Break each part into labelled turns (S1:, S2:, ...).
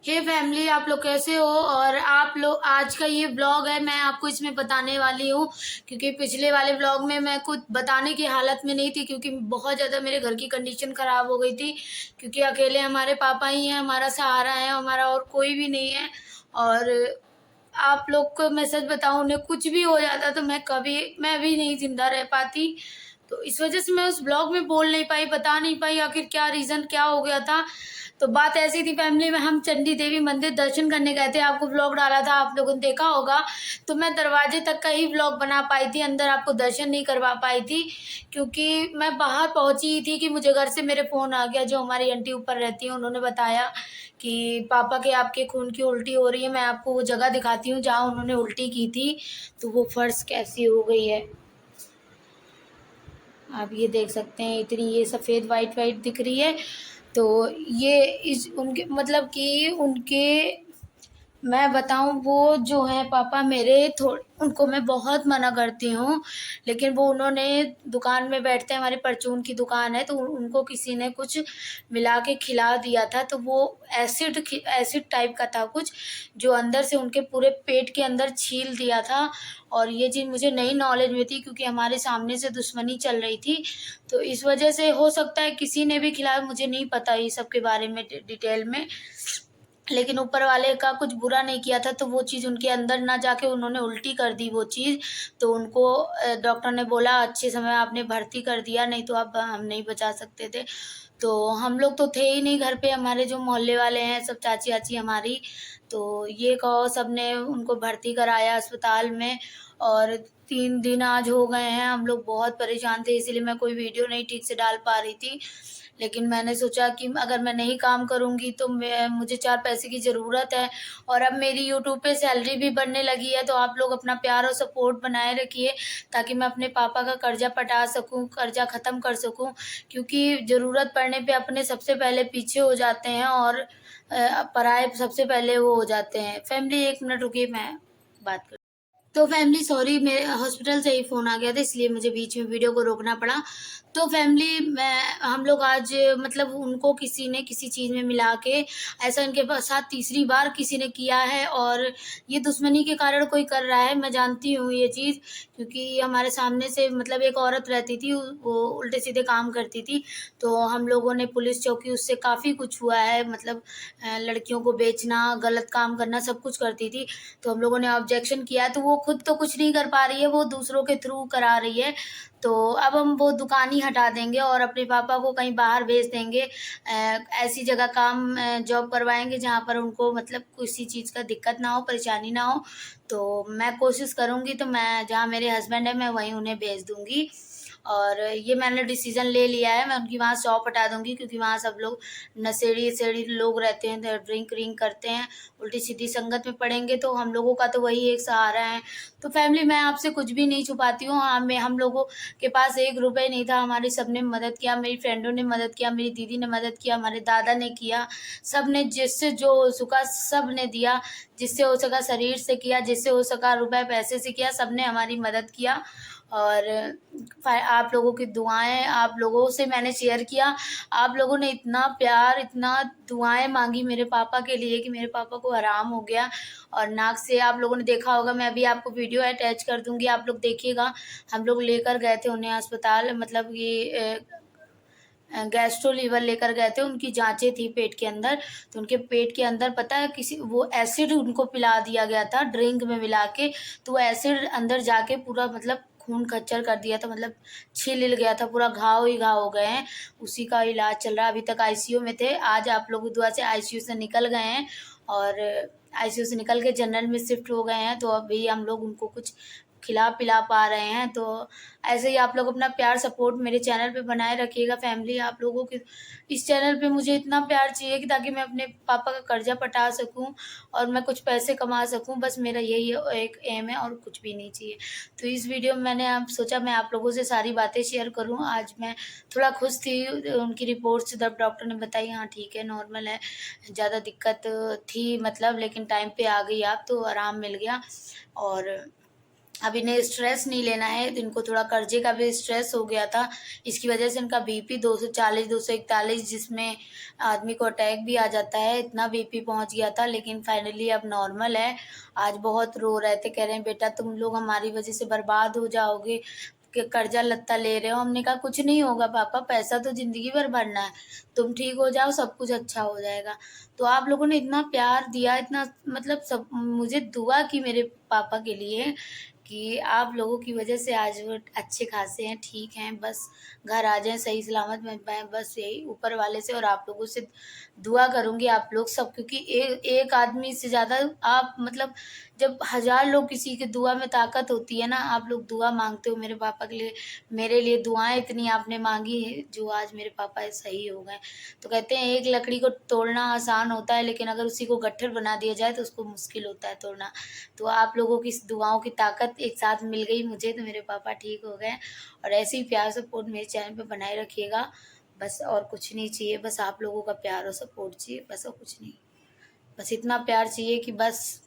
S1: हे family, आप लोग कैसे हो। और आप लोग, आज का ये ब्लॉग है, मैं आपको इसमें बताने वाली हूँ क्योंकि पिछले वाले ब्लॉग में मैं कुछ बताने की हालत में नहीं थी क्योंकि बहुत ज़्यादा मेरे घर की कंडीशन ख़राब हो गई थी। क्योंकि अकेले हमारे पापा ही हैं, हमारा सहारा है, हमारा और कोई भी नहीं है। और आप लोग को मैं सच बताऊँ, उन्हें कुछ भी हो जाता तो मैं भी नहीं ज़िंदा रह पाती। तो इस वजह से मैं उस ब्लॉग में बोल नहीं पाई, बता नहीं पाई आखिर क्या रीज़न क्या हो गया था। तो बात ऐसी थी फैमिली में, हम चंडी देवी मंदिर दर्शन करने गए थे। आपको व्लॉग डाला था, आप लोगों ने देखा होगा। तो मैं दरवाजे तक का ही व्लॉग बना पाई थी, अंदर आपको दर्शन नहीं करवा पाई थी क्योंकि मैं बाहर पहुंची ही थी कि मुझे घर से मेरे फ़ोन आ गया। जो हमारी आंटी ऊपर रहती हैं उन्होंने बताया कि पापा के आपके खून की उल्टी हो रही है। मैं आपको वो जगह दिखाती हूँ जहाँ उन्होंने उल्टी की थी। तो वो फर्श कैसी हो गई है आप ये देख सकते हैं। इतनी ये सफ़ेद वाइट वाइट दिख रही है। तो ये इस उनके मतलब कि उनके, मैं बताऊँ, वो जो हैं पापा मेरे, थोड़ उनको मैं बहुत मना करती हूँ, लेकिन वो उन्होंने दुकान में बैठते हैं, हमारी परचून की दुकान है, तो उनको किसी ने कुछ मिला के खिला दिया था। तो वो एसिड टाइप का था कुछ, जो अंदर से उनके पूरे पेट के अंदर छील दिया था। और ये चीज़ मुझे नई नॉलेज में थी क्योंकि हमारे सामने से दुश्मनी चल रही थी। तो इस वजह से हो सकता है किसी ने भी खिलाया, मुझे नहीं पता ये सब के बारे में डिटेल में। लेकिन ऊपर वाले का कुछ बुरा नहीं किया था, तो वो चीज़ उनके अंदर ना जाके उन्होंने उल्टी कर दी वो चीज़। तो उनको डॉक्टर ने बोला अच्छे समय आपने भर्ती कर दिया, नहीं तो अब हम नहीं बचा सकते थे। तो हम लोग तो थे ही नहीं घर पे, हमारे जो मोहल्ले वाले हैं सब चाची-वाची हमारी, तो ये कहो सबने उनको भर्ती कराया अस्पताल में। और 3 दिन आज हो गए हैं, हम लोग बहुत परेशान थे, इसीलिए मैं कोई वीडियो नहीं ठीक से डाल पा रही थी। लेकिन मैंने सोचा कि अगर मैं नहीं काम करूँगी तो मुझे 4 पैसे की ज़रूरत है। और अब मेरी यूट्यूब पे सैलरी भी बढ़ने लगी है, तो आप लोग अपना प्यार और सपोर्ट बनाए रखिए ताकि मैं अपने पापा का कर्ज़ा पटा सकूँ, कर्ज़ा ख़त्म कर सकूँ। क्योंकि ज़रूरत पड़ने पे अपने सबसे पहले पीछे हो जाते हैं और पराए सबसे पहले वो हो जाते हैं। फैमिली 1 मिनट रुकिए, मैं बात कर तो फैमिली सॉरी, मेरे हॉस्पिटल से ही फ़ोन आ गया था, इसलिए मुझे बीच में वीडियो को रोकना पड़ा। तो फैमिली, मैं हम लोग आज मतलब उनको किसी ने किसी चीज़ में मिला के, ऐसा इनके साथ तीसरी बार किसी ने किया है। और ये दुश्मनी के कारण कोई कर रहा है, मैं जानती हूँ ये चीज़, क्योंकि हमारे सामने से मतलब एक औरत रहती थी, वो उल्टे-सीधे काम करती थी। तो हम लोगों ने पुलिस चौकी, उससे काफ़ी कुछ हुआ है, मतलब लड़कियों को बेचना, गलत काम करना, सब कुछ करती थी। तो हम लोगों ने ऑब्जेक्शन किया, तो वो खुद तो कुछ नहीं कर पा रही है, वो दूसरों के थ्रू करा रही है। तो अब हम वो दुकान ही हटा देंगे और अपने पापा को कहीं बाहर भेज देंगे। ऐसी जगह काम जॉब करवाएँगे जहाँ पर उनको मतलब किसी चीज़ का दिक्कत ना हो, परेशानी ना हो। तो मैं कोशिश करूँगी, तो मैं जहाँ मेरे हस्बैंड हैं, मैं वहीं उन्हें भेज दूँगी। और ये मैंने डिसीज़न ले लिया है, मैं उनकी वहाँ शॉप हटा दूँगी क्योंकि वहाँ सब लोग नशेड़ी-वशेड़ी लोग रहते हैं, ड्रिंक-व्रिंक करते हैं। उल्टी-सीधी संगत में पड़ेंगे तो हम लोगों का तो वही एक सहारा है। तो फैमिली, मैं आपसे कुछ भी नहीं छुपाती हूँ। हाँ, मैं हम लोगों के पास 1 रुपए नहीं था, हमारी सबने मदद किया, मेरी फ्रेंडों ने मदद किया, मेरी दीदी ने मदद किया, हमारे दादा ने किया। सबने जिससे जो हो सका सबने दिया, जिससे हो सका शरीर से किया, जिससे हो सका रुपए पैसे से किया, सबने हमारी मदद किया। और आप लोगों की दुआएँ, आप लोगों से मैंने शेयर किया। आप लोगों ने इतना प्यार, इतना दुआएँ माँगी मेरे पापा के लिए कि मेरे पापा को आराम हो गया। और नाक से आप लोगों ने देखा होगा, मैं अभी आपको वीडियो अटैच कर दूँगी, आप लोग देखिएगा। हम लोग लेकर गए थे उन्हें अस्पताल, मतलब ये गैस्ट्रो लीवर लेकर गए थे, उनकी जाँचें थी पेट के अंदर। तो उनके पेट के अंदर पता है किसी वो एसिड उनको पिला दिया गया था ड्रिंक में मिला के। तो वो एसिड अंदर जाके पूरा मतलब खून खच्चर कर दिया था, मतलब छिल-इल गया था, पूरा घाव ही घाव हो गए हैं। उसी का इलाज चल रहा है, अभी तक आईसीयू में थे। आज आप लोगों की दुआ से आईसीयू से निकल गए हैं और आईसीयू से निकल के जनरल में शिफ्ट हो गए हैं। तो अभी हम लोग उनको कुछ खिला-पिला पा रहे हैं। तो ऐसे ही आप लोग अपना प्यार सपोर्ट मेरे चैनल पे बनाए रखिएगा फैमिली। आप लोगों के इस चैनल पे मुझे इतना प्यार चाहिए कि ताकि मैं अपने पापा का कर्जा पटा सकूँ और मैं कुछ पैसे कमा सकूँ। बस मेरा यही एक एम है और कुछ भी नहीं चाहिए। तो इस वीडियो में मैंने अब सोचा मैं आप लोगों से सारी बातें शेयर करूँ। आज मैं थोड़ा खुश थी, उनकी रिपोर्ट्स जब डॉक्टर ने बताई, हाँ ठीक है, नॉर्मल है। ज़्यादा दिक्कत थी मतलब, लेकिन टाइम पे आ गई आप, तो आराम मिल गया। और अब इन्हें स्ट्रेस नहीं लेना है, तो इनको थोड़ा कर्जे का भी स्ट्रेस हो गया था। इसकी वजह से इनका बीपी 240 241, जिसमें आदमी को अटैक भी आ जाता है, इतना बीपी पहुंच गया था, लेकिन फाइनली अब नॉर्मल है। आज बहुत रो रहे थे, कह रहे हैं बेटा तुम लोग हमारी वजह से बर्बाद हो जाओगे, कि कर्जा लत्ता ले रहे हो। हमने कहा कुछ नहीं होगा पापा, पैसा तो जिंदगी भर भरना है, तुम ठीक हो जाओ सब कुछ अच्छा हो जाएगा। तो आप लोगों ने इतना प्यार दिया, इतना मतलब सब मुझे दुआ की मेरे पापा के लिए, कि आप लोगों की वजह से आज वो अच्छे खासे हैं, ठीक हैं, बस घर आ जाएं सही सलामत। मैं बस यही ऊपर वाले से और आप लोगों से दुआ करूंगी, आप लोग सब, क्योंकि एक आदमी से ज़्यादा आप मतलब जब 1000 लोग किसी की दुआ में ताकत होती है ना। आप लोग दुआ मांगते हो मेरे पापा के लिए, मेरे लिए दुआएं इतनी आपने मांगी है, जो आज मेरे पापा सही हो गए। तो कहते हैं एक लकड़ी को तोड़ना आसान होता है, लेकिन अगर उसी को गट्ठर बना दिया जाए तो उसको मुश्किल होता है तोड़ना। तो आप लोगों की इस दुआओं की ताकत एक साथ मिल गई मुझे, तो मेरे पापा ठीक हो गए। और ऐसे ही प्यार सपोर्ट मेरे चैनल पे बनाए रखिएगा, बस और कुछ नहीं चाहिए, बस आप लोगों का प्यार और सपोर्ट चाहिए, बस और कुछ नहीं। बस इतना प्यार चाहिए कि बस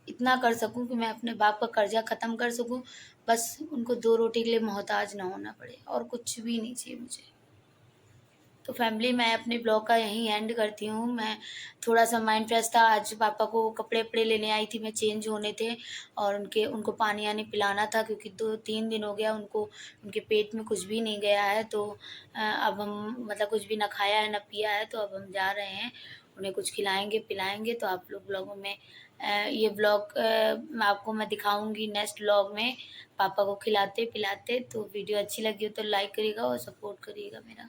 S1: इतना कर सकूं कि मैं अपने बाप का कर्जा ख़त्म कर सकूं, बस उनको 2 रोटी के लिए मोहताज ना होना पड़े, और कुछ भी नहीं चाहिए मुझे। तो फैमिली, मैं अपने ब्लॉग का यहीं एंड करती हूँ। मैं थोड़ा सा माइंड फ्रेश था, आज पापा को कपड़े वपड़े लेने आई थी मैं, चेंज होने थे, और उनको पानी वानी पिलाना था, क्योंकि 2-3 दिन हो गया उनको, उनके पेट में कुछ भी नहीं गया है। तो अब हम मतलब कुछ भी ना खाया है ना पिया है, तो अब हम जा रहे हैं उन्हें कुछ खिलाएंगे पिलाएंगे। तो आप लोग ब्लॉगों में ये ब्लॉग आपको मैं दिखाऊंगी नेक्स्ट ब्लॉग में, पापा को खिलाते पिलाते। तो वीडियो अच्छी लगी हो तो लाइक करिएगा और सपोर्ट करिएगा मेरा।